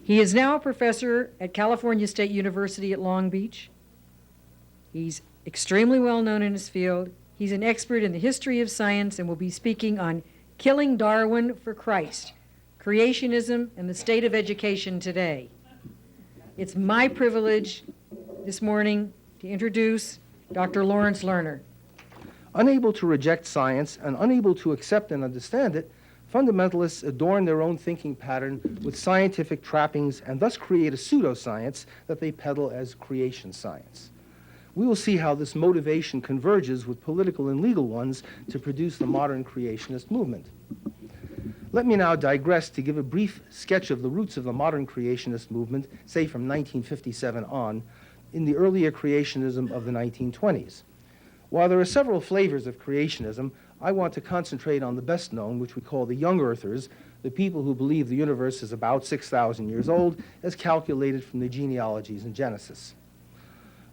He is now a professor at California State University at Long Beach. He's extremely well known in his field. He's an expert in the history of science and will be speaking on Killing Darwin for Christ, Creationism and the State of Education Today. It's my privilege this morning to introduce Dr. Lawrence Lerner. Unable to reject science and unable to accept and understand it, fundamentalists adorn their own thinking pattern with scientific trappings and thus create a pseudoscience that they peddle as creation science. We will see how this motivation converges with political and legal ones to produce the modern creationist movement. Let me now digress to give a brief sketch of the roots of the modern creationist movement, say from 1957 on, in the earlier creationism of the 1920s. While there are several flavors of creationism, I want to concentrate on the best known, which we call the young earthers, the people who believe the universe is about 6,000 years old, as calculated from the genealogies in Genesis.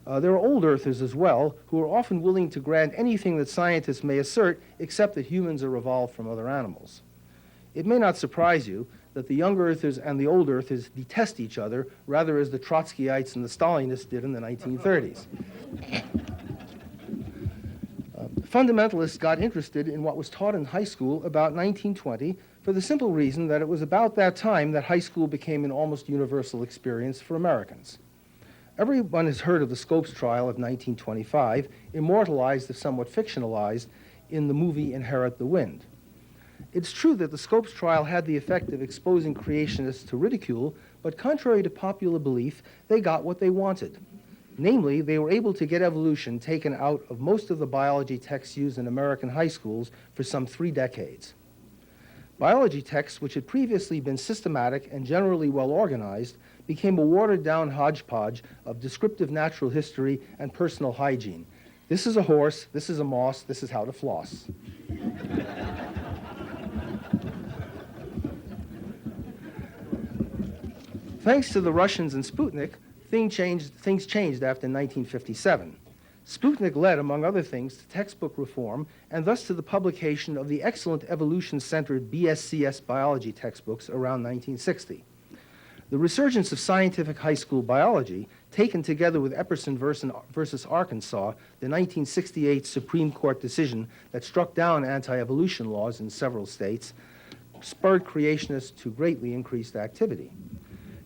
There are old earthers as well, who are often willing to grant anything that scientists may assert, except that humans are evolved from other animals. It may not surprise you that the young earthers and the old earthers detest each other, rather as the Trotskyites and the Stalinists did in the 1930s. Fundamentalists got interested in what was taught in high school about 1920 for the simple reason that it was about that time that high school became an almost universal experience for Americans. Everyone has heard of the Scopes trial of 1925, immortalized if somewhat fictionalized in the movie Inherit the Wind. It's true that the Scopes trial had the effect of exposing creationists to ridicule, but contrary to popular belief, they got what they wanted. Namely, they were able to get evolution taken out of most of the biology texts used in American high schools for some 3 decades. Biology texts, which had previously been systematic and generally well organized, became a watered-down hodgepodge of descriptive natural history and personal hygiene. This is a horse, this is a moss, this is how to floss. Thanks to the Russians and Sputnik, things changed after 1957. Sputnik led, among other things, to textbook reform and thus to the publication of the excellent evolution-centered BSCS biology textbooks around 1960. The resurgence of scientific high school biology, taken together with Epperson versus Arkansas, the 1968 Supreme Court decision that struck down anti-evolution laws in several states, spurred creationists to greatly increased activity.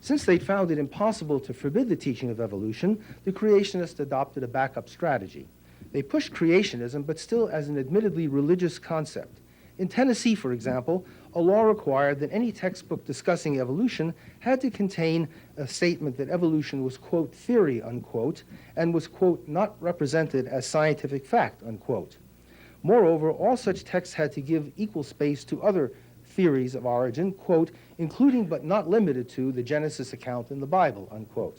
Since they'd found it impossible to forbid the teaching of evolution, the creationists adopted a backup strategy. They pushed creationism, but still as an admittedly religious concept. In Tennessee, for example, a law required that any textbook discussing evolution had to contain a statement that evolution was, quote, theory, unquote, and was, quote, not represented as scientific fact, unquote. Moreover, all such texts had to give equal space to other theories of origin, quote, including but not limited to the Genesis account in the Bible, unquote.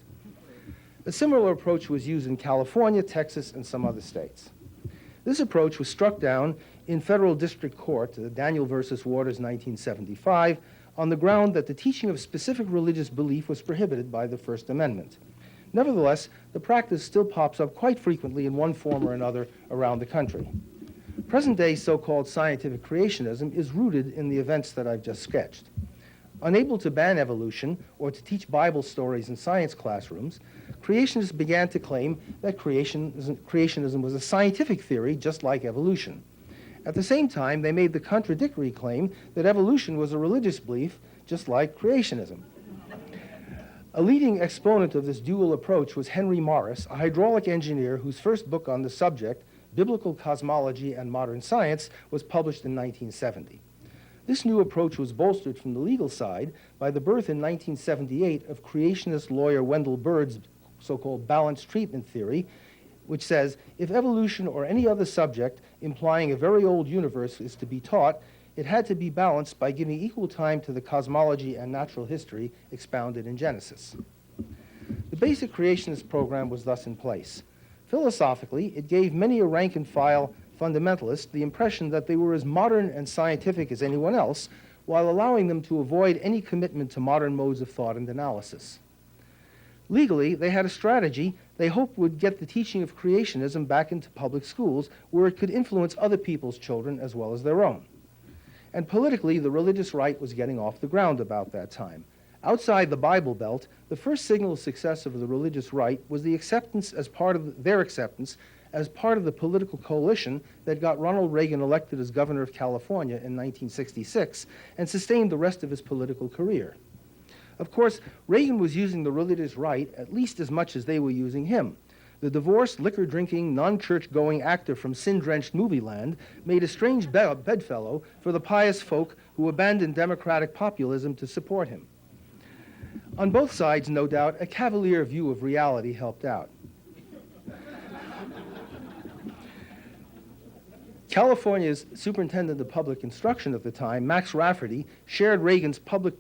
A similar approach was used in California, Texas, and some other states. This approach was struck down in federal district court, Daniel versus Waters, 1975, on the ground that the teaching of specific religious belief was prohibited by the First Amendment. Nevertheless, the practice still pops up quite frequently in one form or another around the country. Present-day so-called scientific creationism is rooted in the events that I've just sketched. Unable to ban evolution or to teach Bible stories in science classrooms, creationists began to claim that creationism was a scientific theory just like evolution. At the same time, they made the contradictory claim that evolution was a religious belief just like creationism. A leading exponent of this dual approach was Henry Morris, a hydraulic engineer whose first book on the subject, Biblical Cosmology and Modern Science, was published in 1970. This new approach was bolstered from the legal side by the birth in 1978 of creationist lawyer Wendell Bird's so-called balanced treatment theory, which says if evolution or any other subject implying a very old universe is to be taught, it had to be balanced by giving equal time to the cosmology and natural history expounded in Genesis. The basic creationist program was thus in place. Philosophically, it gave many a rank-and-file fundamentalist the impression that they were as modern and scientific as anyone else, while allowing them to avoid any commitment to modern modes of thought and analysis. Legally, they had a strategy they hoped would get the teaching of creationism back into public schools, where it could influence other people's children as well as their own. And politically, the religious right was getting off the ground about that time. Outside the Bible Belt, the first signal of success of the religious right was the acceptance as part of their acceptance as part of the political coalition that got Ronald Reagan elected as governor of California in 1966 and sustained the rest of his political career. Of course, Reagan was using the religious right at least as much as they were using him. The divorced, liquor-drinking, non-church-going actor from sin-drenched movie land made a strange bedfellow for the pious folk who abandoned democratic populism to support him. On both sides, no doubt, a cavalier view of reality helped out. California's superintendent of public instruction at the time, Max Rafferty, shared Reagan's public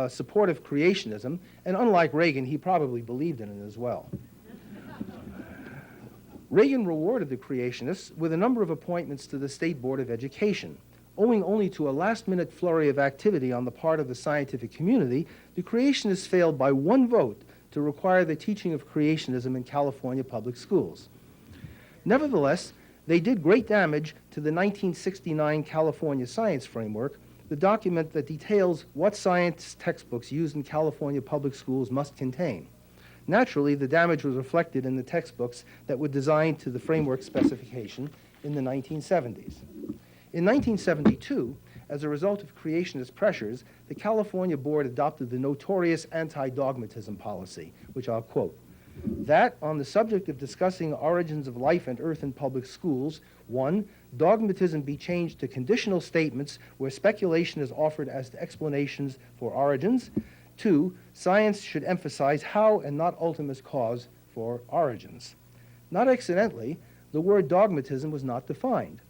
support of creationism, and unlike Reagan, he probably believed in it as well. Reagan rewarded the creationists with a number of appointments to the State Board of Education. Owing only to a last-minute flurry of activity on the part of the scientific community, the creationists failed by one vote to require the teaching of creationism in California public schools. Nevertheless, they did great damage to the 1969 California Science Framework, the document that details what science textbooks used in California public schools must contain. Naturally, the damage was reflected in the textbooks that were designed to the framework specification in the 1970s. In 1972, as a result of creationist pressures, the California board adopted the notorious anti-dogmatism policy, which I'll quote. That, on the subject of discussing origins of life and earth in public schools, 1, dogmatism be changed to conditional statements where speculation is offered as to explanations for origins. 2, science should emphasize how and not ultimate cause for origins. Not accidentally, the word dogmatism was not defined.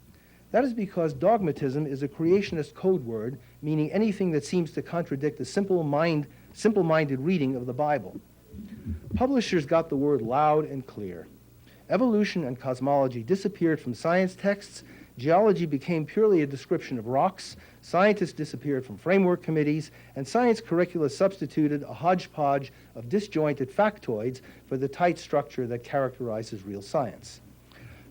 That is because dogmatism is a creationist code word meaning anything that seems to contradict a simple-minded reading of the Bible. Publishers got the word loud and clear. Evolution and cosmology disappeared from science texts, geology became purely a description of rocks, scientists disappeared from framework committees, and science curricula substituted a hodgepodge of disjointed factoids for the tight structure that characterizes real science.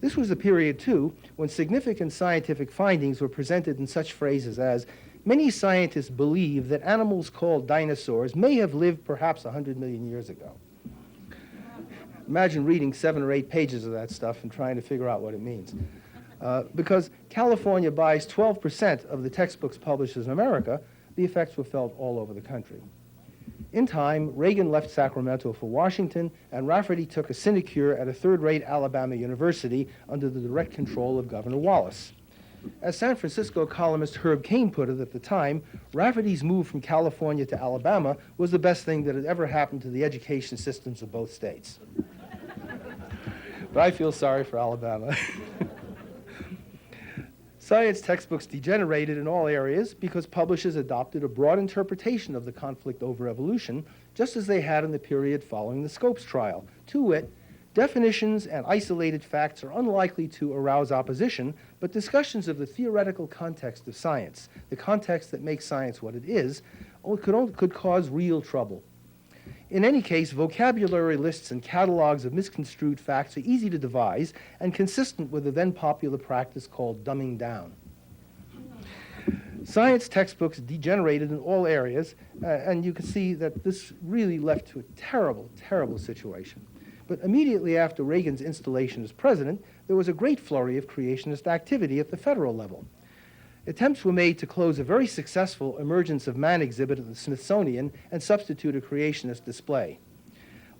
This was a period, too, when significant scientific findings were presented in such phrases as, many scientists believe that animals called dinosaurs may have lived perhaps 100 million years ago. Imagine reading 7 or 8 pages of that stuff and trying to figure out what it means. Because California buys 12% of the textbooks published in America, the effects were felt all over the country. In time, Reagan left Sacramento for Washington, and Rafferty took a sinecure at a third-rate Alabama university under the direct control of Governor Wallace. As San Francisco columnist Herb Cain put it at the time, Rafferty's move from California to Alabama was the best thing that had ever happened to the education systems of both states. But I feel sorry for Alabama. Science textbooks degenerated in all areas because publishers adopted a broad interpretation of the conflict over evolution, just as they had in the period following the Scopes trial. To wit, definitions and isolated facts are unlikely to arouse opposition, but discussions of the theoretical context of science, the context that makes science what it is, could cause real trouble. In any case, vocabulary lists and catalogs of misconstrued facts are easy to devise and consistent with the then popular practice called dumbing down. Science textbooks degenerated in all areas, and you can see that this really left to a terrible, terrible situation. But immediately after Reagan's installation as president, there was a great flurry of creationist activity at the federal level. Attempts were made to close a very successful Emergence of Man exhibit at the Smithsonian and substitute a creationist display.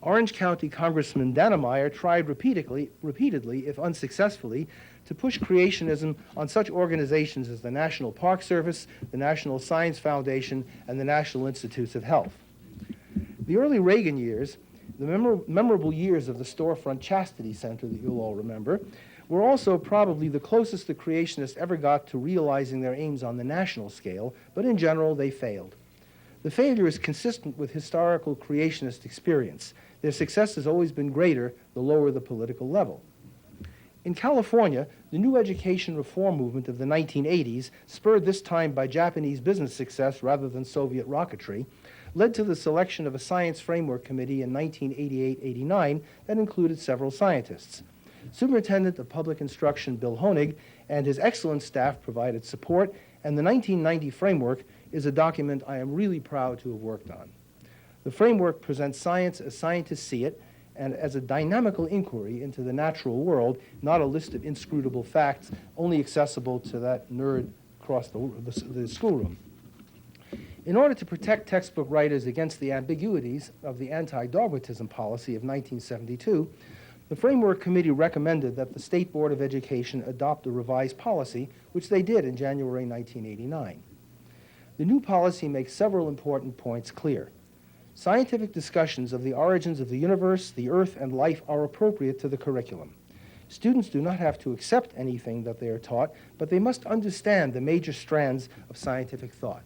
Orange County Congressman Dannemeyer tried repeatedly, if unsuccessfully, to push creationism on such organizations as the National Park Service, the National Science Foundation, and the National Institutes of Health. The early Reagan years, the memorable years of the storefront Chastity Center that you'll all remember, were also probably the closest the creationists ever got to realizing their aims on the national scale, but in general they failed. The failure is consistent with historical creationist experience. Their success has always been greater the lower the political level. In California, the new education reform movement of the 1980s, spurred this time by Japanese business success rather than Soviet rocketry, led to the selection of a science framework committee in 1988-89 that included several scientists. Superintendent of Public Instruction Bill Honig and his excellent staff provided support, and the 1990 framework is a document I am really proud to have worked on. The framework presents science as scientists see it and as a dynamical inquiry into the natural world, not a list of inscrutable facts only accessible to that nerd across the schoolroom. In order to protect textbook writers against the ambiguities of the anti-dogmatism policy of 1972, the Framework Committee recommended that the State Board of Education adopt a revised policy, which they did in January 1989. The new policy makes several important points clear. Scientific discussions of the origins of the universe, the earth, and life are appropriate to the curriculum. Students do not have to accept anything that they are taught, but they must understand the major strands of scientific thought.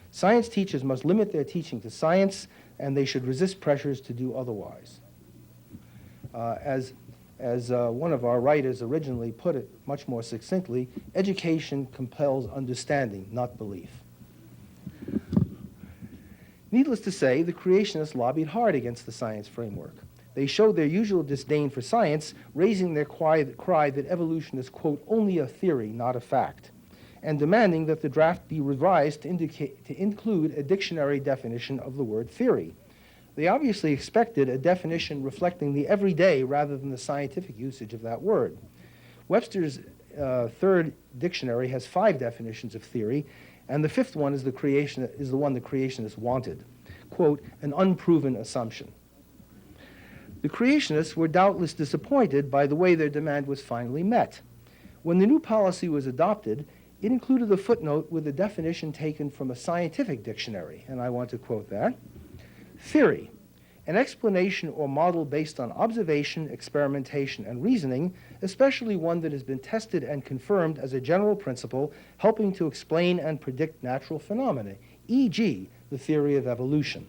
Science teachers must limit their teaching to science, and they should resist pressures to do otherwise. As one of our writers originally put it much more succinctly, education compels understanding, not belief. Needless to say, the creationists lobbied hard against the science framework. They showed their usual disdain for science, raising their cry that evolution is, quote, only a theory, not a fact, and demanding that the draft be revised to include a dictionary definition of the word theory. They obviously expected a definition reflecting the everyday rather than the scientific usage of that word. Webster's third dictionary has 5 definitions of theory, and the 5th one is the one the creationists wanted. Quote, an unproven assumption. The creationists were doubtless disappointed by the way their demand was finally met. When the new policy was adopted, it included a footnote with a definition taken from a scientific dictionary, and I want to quote that. Theory, an explanation or model based on observation, experimentation, and reasoning, especially one that has been tested and confirmed as a general principle, helping to explain and predict natural phenomena, e.g., the theory of evolution.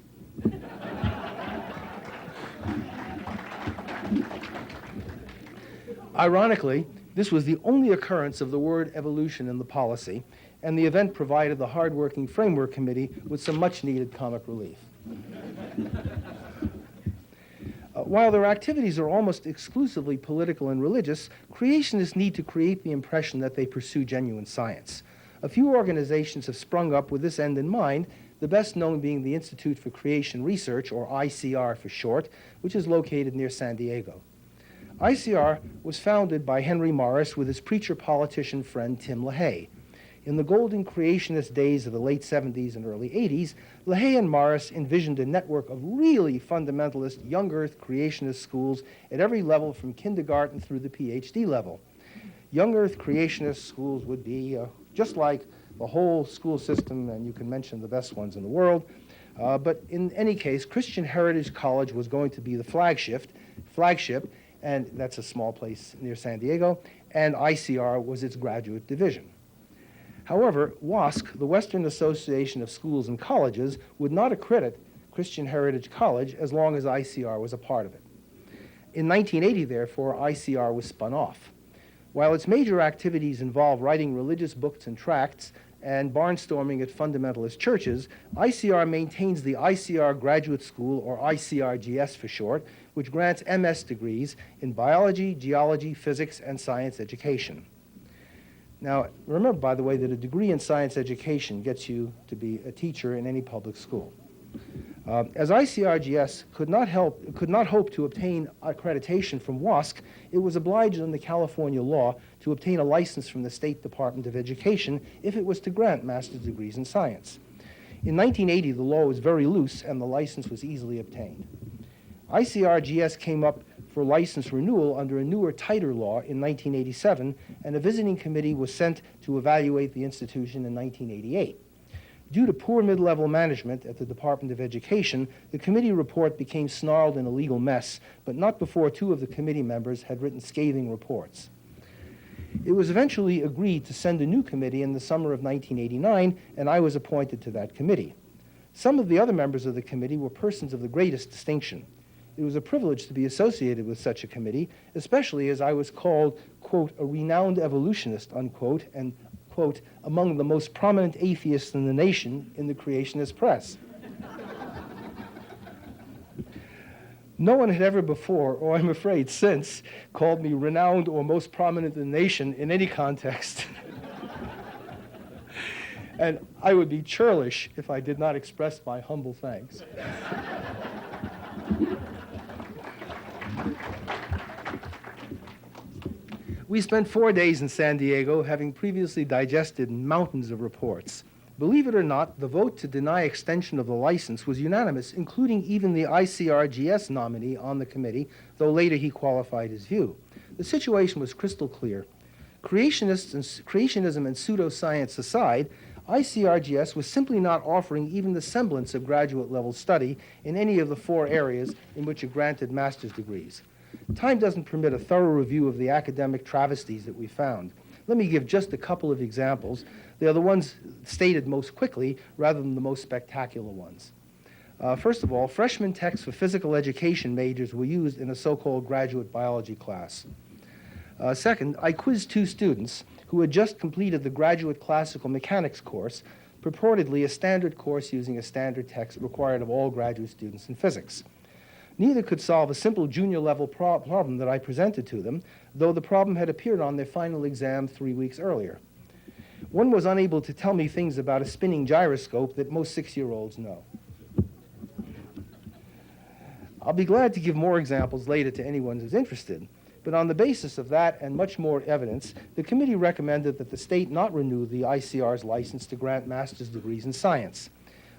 Ironically, this was the only occurrence of the word evolution in the policy, and the event provided the hard-working Framework Committee with some much-needed comic relief. While their activities are almost exclusively political and religious, creationists need to create the impression that they pursue genuine science. A few organizations have sprung up with this end in mind, the best known being the Institute for Creation Research, or ICR for short, which is located near San Diego. ICR was founded by Henry Morris with his preacher-politician friend Tim LaHaye. In the golden creationist days of the late 70s and early 80s, LaHaye and Morris envisioned a network of really fundamentalist young earth creationist schools at every level from kindergarten through the PhD level. Young earth creationist schools would be just like the whole school system, and you can mention the best ones in the world. But in any case, Christian Heritage College was going to be the flagship, and that's a small place near San Diego, and ICR was its graduate division. However, WASC, the Western Association of Schools and Colleges, would not accredit Christian Heritage College as long as ICR was a part of it. In 1980, therefore, ICR was spun off. While its major activities involve writing religious books and tracts and barnstorming at fundamentalist churches, ICR maintains the ICR Graduate School, or ICRGS for short, which grants MS degrees in biology, geology, physics, and science education. Now, remember, by the way, that a degree in science education gets you to be a teacher in any public school. As ICRGS could not hope to obtain accreditation from WASC, it was obliged under California law to obtain a license from the State Department of Education if it was to grant master's degrees in science. In 1980, the law was very loose and the license was easily obtained. ICRGS came up for license renewal under a newer, tighter law in 1987, and a visiting committee was sent to evaluate the institution in 1988. Due to poor mid-level management at the Department of Education, the committee report became snarled in a legal mess, but not before 2 of the committee members had written scathing reports. It was eventually agreed to send a new committee in the summer of 1989, and I was appointed to that committee. Some of the other members of the committee were persons of the greatest distinction. It was a privilege to be associated with such a committee, especially as I was called, quote, a renowned evolutionist, unquote, and, quote, among the most prominent atheists in the nation in the creationist press. No one had ever before, or I'm afraid since, called me renowned or most prominent in the nation in any context. And I would be churlish if I did not express my humble thanks. We spent 4 days in San Diego, having previously digested mountains of reports. Believe it or not, the vote to deny extension of the license was unanimous, including even the ICRGS nominee on the committee, though later he qualified his view. The situation was crystal clear. Creationism and pseudoscience aside, ICRGS was simply not offering even the semblance of graduate-level study in any of the 4 areas in which it granted master's degrees. Time doesn't permit a thorough review of the academic travesties that we found. Let me give just a couple of examples. They are the ones stated most quickly rather than the most spectacular ones. First of all, freshman texts for physical education majors were used in a so-called graduate biology class. Second, I quizzed 2 students who had just completed the graduate classical mechanics course, purportedly a standard course using a standard text required of all graduate students in physics. Neither could solve a simple junior-level problem that I presented to them, though the problem had appeared on their final exam 3 weeks earlier. One was unable to tell me things about a spinning gyroscope that most 6-year-olds know. I'll be glad to give more examples later to anyone who's interested, but on the basis of that and much more evidence, the committee recommended that the state not renew the ICR's license to grant master's degrees in science.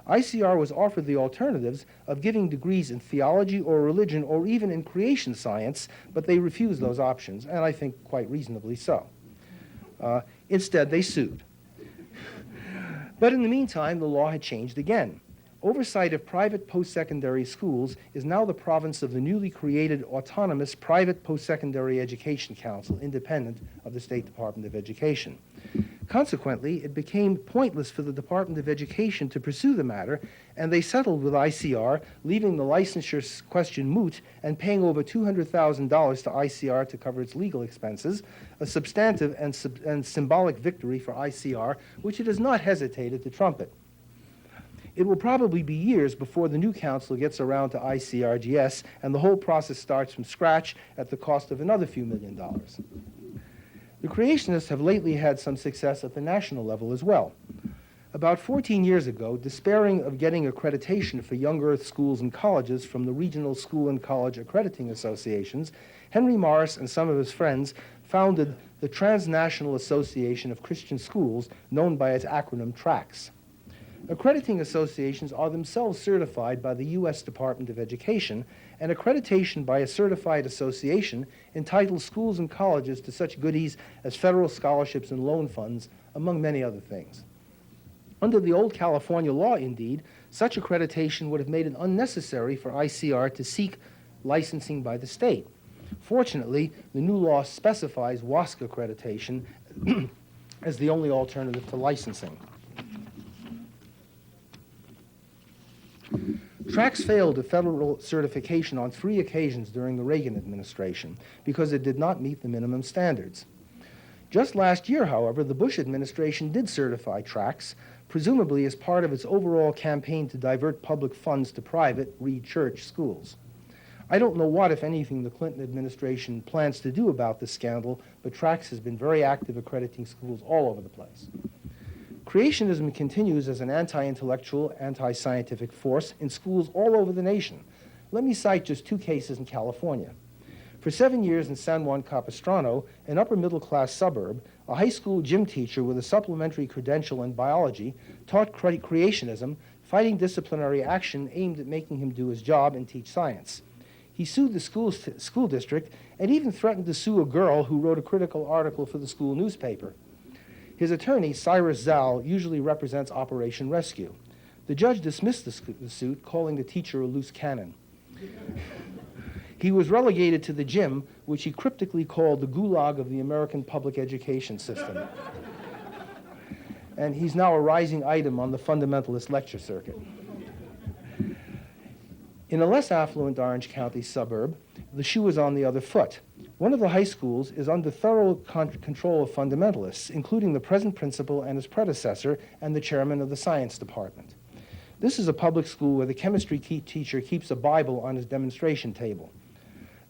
ICR was offered the alternatives of giving degrees in theology or religion or even in creation science, but they refused those options, and I think quite reasonably so. Instead, they sued. But in the meantime, the law had changed again. Oversight of private post-secondary schools is now the province of the newly created autonomous Private Post-Secondary Education Council, independent of the State Department of Education. Consequently, it became pointless for the Department of Education to pursue the matter, and they settled with ICR, leaving the licensure question moot and paying over $200,000 to ICR to cover its legal expenses, a substantive and symbolic victory for ICR, which it has not hesitated to trumpet. It will probably be years before the new council gets around to ICRGS, and the whole process starts from scratch at the cost of another few $1 million. The creationists have lately had some success at the national level as well. About 14 years ago, despairing of getting accreditation for young earth schools and colleges from the regional school and college accrediting associations, Henry Morris and some of his friends founded the Transnational Association of Christian Schools, known by its acronym TRACS. Accrediting associations are themselves certified by the U.S. Department of Education, and accreditation by a certified association entitles schools and colleges to such goodies as federal scholarships and loan funds, among many other things. Under the old California law, indeed, such accreditation would have made it unnecessary for ICR to seek licensing by the state. Fortunately, the new law specifies WASC accreditation as the only alternative to licensing. TRACS failed of federal certification on 3 occasions during the Reagan administration because it did not meet the minimum standards. Just last year, however, the Bush administration did certify TRACS, presumably as part of its overall campaign to divert public funds to private, read church, schools. I don't know what, if anything, the Clinton administration plans to do about this scandal, but TRACS has been very active accrediting schools all over the place. Creationism continues as an anti-intellectual, anti-scientific force in schools all over the nation. Let me cite just 2 cases in California. For 7 years in San Juan Capistrano, an upper-middle-class suburb, a high school gym teacher with a supplementary credential in biology taught creationism, fighting disciplinary action aimed at making him do his job and teach science. He sued the school district and even threatened to sue a girl who wrote a critical article for the school newspaper. His attorney, Cyrus Zal, usually represents Operation Rescue. The judge dismissed the suit, calling the teacher a loose cannon. He was relegated to the gym, which he cryptically called the gulag of the American public education system. And he's now a rising item on the fundamentalist lecture circuit. In a less affluent Orange County suburb, the shoe is on the other foot. One of the high schools is under thorough control of fundamentalists, including the present principal and his predecessor and the chairman of the science department. This is a public school where the chemistry teacher keeps a Bible on his demonstration table.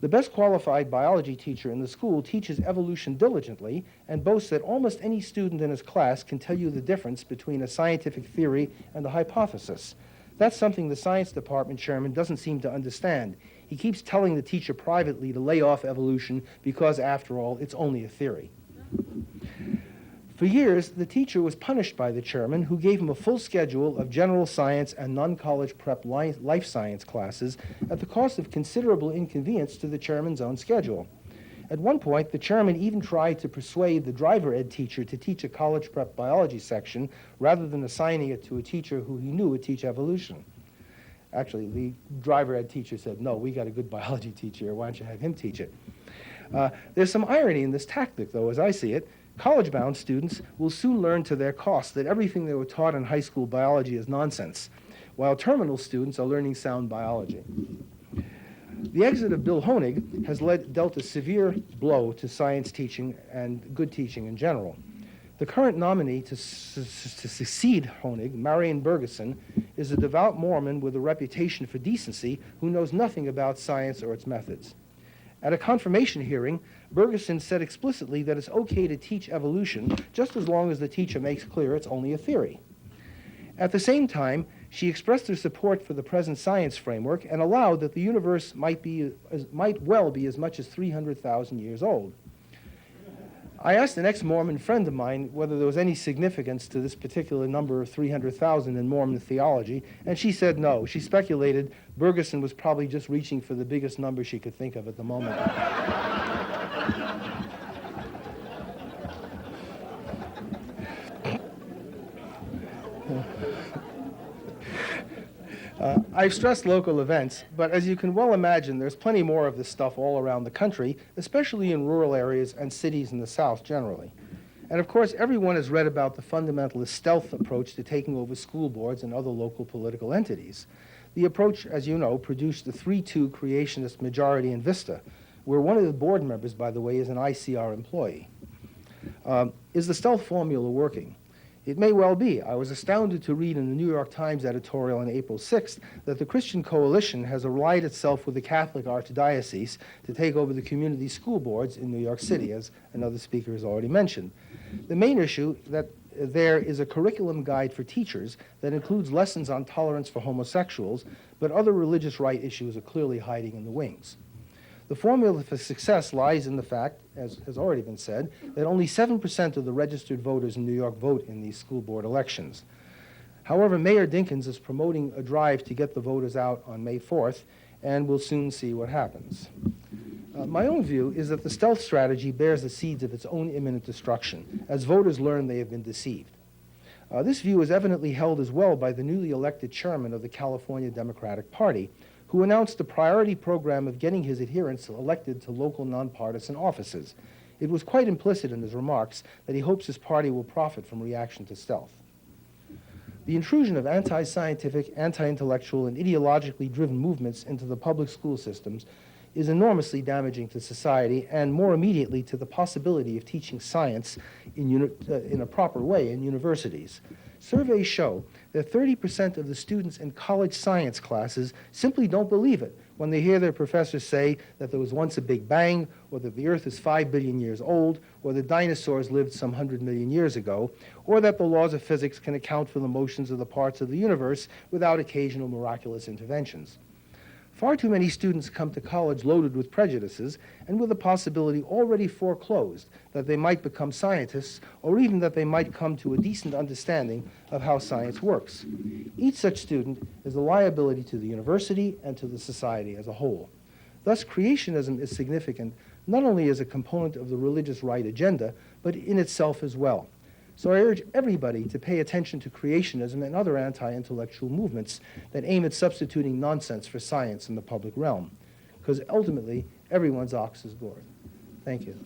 The best qualified biology teacher in the school teaches evolution diligently and boasts that almost any student in his class can tell you the difference between a scientific theory and a hypothesis. That's something the science department chairman doesn't seem to understand. He keeps telling the teacher privately to lay off evolution because, after all, it's only a theory. For years, the teacher was punished by the chairman, who gave him a full schedule of general science and non-college prep life science classes at the cost of considerable inconvenience to the chairman's own schedule. At one point, the chairman even tried to persuade the driver ed teacher to teach a college prep biology section rather than assigning it to a teacher who he knew would teach evolution. Actually, the driver ed teacher said, "No, we got a good biology teacher. Why don't you have him teach it?" There's some irony in this tactic, though, as I see it. College-bound students will soon learn to their cost that everything they were taught in high school biology is nonsense, while terminal students are learning sound biology. The exit of Bill Honig has dealt a severe blow to science teaching and good teaching in general. The current nominee to succeed Honig, Marion Bergeson, is a devout Mormon with a reputation for decency who knows nothing about science or its methods. At a confirmation hearing, Bergeson said explicitly that it's okay to teach evolution just as long as the teacher makes clear it's only a theory. At the same time, she expressed her support for the present science framework and allowed that the universe might well be as much as 300,000 years old. I asked an ex-Mormon friend of mine whether there was any significance to this particular number of 300,000 in Mormon theology, and she said no. She speculated Bergeson was probably just reaching for the biggest number she could think of at the moment. I've stressed local events, but as you can well imagine, there's plenty more of this stuff all around the country, especially in rural areas and cities in the South generally. And of course, everyone has read about the fundamentalist stealth approach to taking over school boards and other local political entities. The approach, as you know, produced the 3-2 creationist majority in Vista, where one of the board members, by the way, is an ICR employee. Is the stealth formula working? It may well be. I was astounded to read in the New York Times editorial on April 6th that the Christian Coalition has allied itself with the Catholic Archdiocese to take over the community school boards in New York City, as another speaker has already mentioned. The main issue that there is a curriculum guide for teachers that includes lessons on tolerance for homosexuals, but other religious right issues are clearly hiding in the wings. The formula for success lies in the fact, as has already been said, that only 7% of the registered voters in New York vote in these school board elections. However, Mayor Dinkins is promoting a drive to get the voters out on May 4th, and we'll soon see what happens. My own view is that the stealth strategy bears the seeds of its own imminent destruction, as voters learn they have been deceived. This view is evidently held as well by the newly elected chairman of the California Democratic Party, who announced a priority program of getting his adherents elected to local nonpartisan offices. It was quite implicit in his remarks that he hopes his party will profit from reaction to stealth. The intrusion of anti-scientific, anti-intellectual, and ideologically driven movements into the public school systems is enormously damaging to society and, more immediately, to the possibility of teaching science in a proper way in universities. Surveys show that 30% of the students in college science classes simply don't believe it when they hear their professors say that there was once a Big Bang, or that the Earth is 5 billion years old, or that dinosaurs lived some 100 million years ago, or that the laws of physics can account for the motions of the parts of the universe without occasional miraculous interventions. Far too many students come to college loaded with prejudices and with the possibility already foreclosed that they might become scientists, or even that they might come to a decent understanding of how science works. Each such student is a liability to the university and to the society as a whole. Thus, creationism is significant not only as a component of the religious right agenda, but in itself as well. So I urge everybody to pay attention to creationism and other anti-intellectual movements that aim at substituting nonsense for science in the public realm, because ultimately, everyone's ox is gored. Thank you.